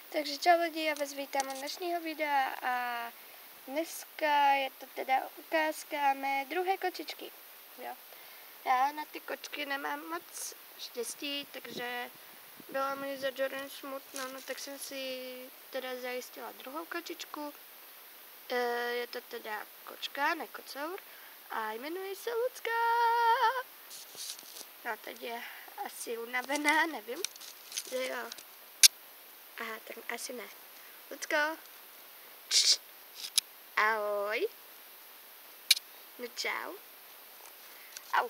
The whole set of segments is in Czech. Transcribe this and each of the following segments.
Takže čau lidi, já vás vítám u dnešního videa a dneska je to teda ukázka mé druhé kočičky. Jo. Já na ty kočky nemám moc štěstí, takže bylo mi za Jordan smutno, no tak jsem si teda zajistila druhou kočičku. Je to teda kočka, ne kocour, a jmenuje se Lucka. No teď je asi unavená, nevím, že jo. Aha, tak asi ne. Lucko. Ahoj. No čau. Au.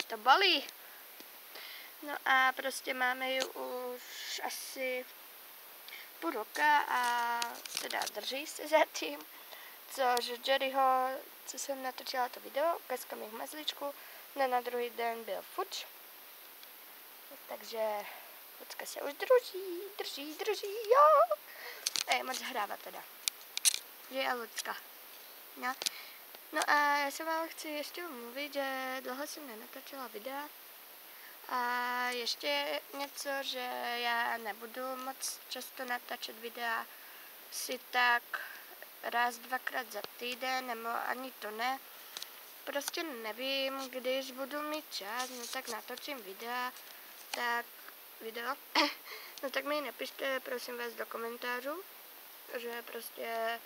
To bolí. No a prostě máme ji už asi půl roka a teda drží se zatím. Což Jerryho, co jsem natočila to video, ukázka mi mazličku, na druhý den byl fuč. Takže Lucka se už drží, jo. A je moc hráva teda. Že je Lucka. No. No a já se vám chci ještě omluvit, že dlouho jsem nenatočila videa. A ještě něco, že já nebudu moc často natáčet videa, si tak raz, dvakrát za týden, nebo ani to ne. Prostě nevím, když budu mít čas, no tak natočím video, no tak mi napište prosím vás do komentářů, že prostě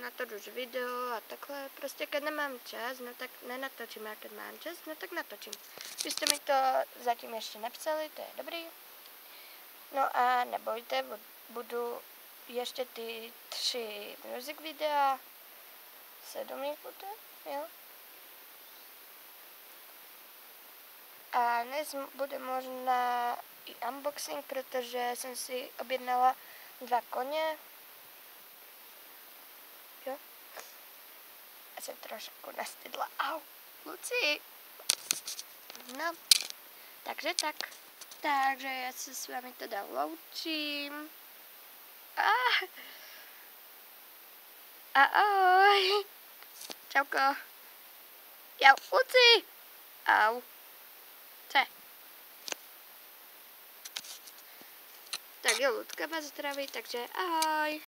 natočím video a takhle. Prostě když nemám čas, no tak nenatočím, a když mám čas, no tak natočím. Vy jste mi to zatím ještě nepsali, to je dobrý. No a nebojte, budu ještě ty 3 music videa, 7 jich bude, jo. A dnes bude možná i unboxing, protože jsem si objednala 2 koně. Jo. A jsem trošku nastydla. Au, Luci. No, takže tak. Takže já se s vámi teda loučím. Ahoj. Čauko. Jau, Luci. Au. Co? Tak jo, Lucka vás zdraví, takže ahoj.